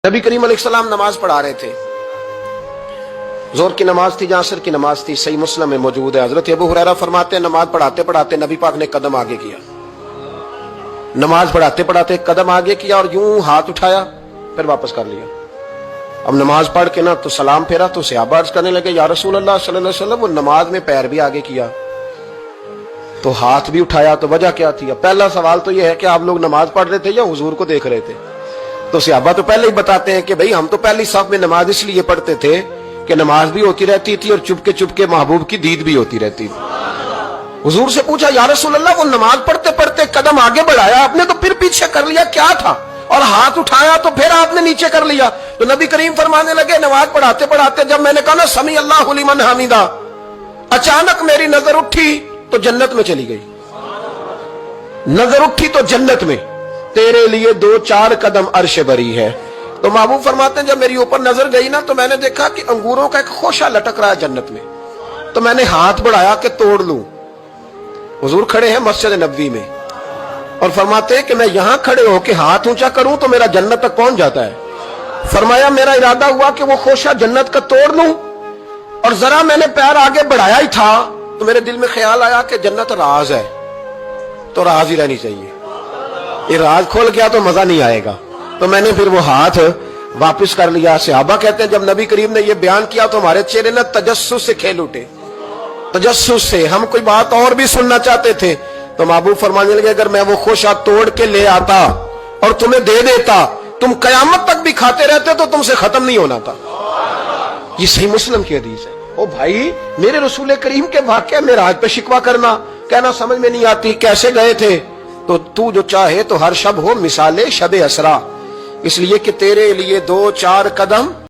नबी करीम अलैहिस्सलाम नमाज पढ़ा रहे थे। जोर की नमाज थी, असर की नमाज थी। सही मुस्लिम में मौजूद है। हजरत अबू हुरैरा फरमाते हैं नमाज पढ़ाते पढ़ाते नबी पाक ने कदम आगे किया। नमाज पढ़ाते पढ़ाते कदम आगे किया और यूं हाथ उठाया, फिर वापस कर लिया। अब नमाज पढ़ के ना तो सलाम फेरा तो सहाबा अर्ज करने लगे, या रसूल अल्लाह सल्लल्लाहु अलैहि वसल्लम, वो नमाज में पैर भी आगे किया तो हाथ भी उठाया, तो वजह क्या थी? अब पहला सवाल तो यह है कि आप लोग नमाज पढ़ रहे थे या हुजूर को देख रहे थे? तो सहाबा तो पहले ही बताते हैं कि भाई हम तो पहली साफ में नमाज इसलिए पढ़ते थे कि नमाज भी होती रहती थी और चुपके चुपके महबूब की दीद भी होती रहती थी। हुजूर से पूछा, या रसूल अल्लाह, वो नमाज पढ़ते पढ़ते कदम आगे बढ़ाया आपने तो फिर पीछे कर लिया, क्या था? और हाथ उठाया तो फिर आपने नीचे कर लिया। तो नबी करीम फरमाने लगे, नमाज पढ़ाते पढ़ाते जब मैंने कहा ना समी अल्लाहु लिमन हमीदा, अचानक मेरी नजर उठी तो जन्नत में चली गई। नजर उठी तो जन्नत में, तेरे लिए 2-4 कदम अर्श बरी है। तो महबूब फरमाते हैं जब मेरी ऊपर नजर गई ना तो मैंने देखा कि अंगूरों का एक खोशा लटक रहा है जन्नत में। तो मैंने हाथ बढ़ाया कि तोड़ लूं। हुजूर खड़े हैं मस्जिद नबवी में और फरमाते हैं कि मैं यहां खड़े होकर हाथ ऊंचा करूं तो मेरा जन्नत तक पहुंच जाता है। फरमाया मेरा इरादा हुआ कि वो खोशा जन्नत का तोड़ लूं और जरा मैंने पैर आगे बढ़ाया ही था तो मेरे दिल में ख्याल आया कि जन्नत राज है तो राज ही रहनी चाहिए। ये राज खोल गया तो मजा नहीं आएगा। तो मैंने फिर वो हाथ वापस कर लिया। सहाबा कहते हैं जब नबी करीम ने ये बयान किया तो हमारे चेहरे न तजस्सुस से खेल उठे। तजस्सुस से हम कोई बात और भी सुनना चाहते थे। तो महबूब फरमाने लगे, अगर मैं वो खोशा तोड़ के ले आता और तुम्हें दे देता, तुम कयामत तक भी खाते रहते तो तुमसे खत्म नहीं होना था। ये सही मुस्लिम की हदीस है। ओ भाई, मेरे रसूल करीम के वाक़या में राज पे शिकवा करना, कहना समझ में नहीं आती कैसे गए थे। तो तू जो चाहे तो हर शब हो मिसाले शब असरा, इसलिए कि तेरे लिए 2-4 कदम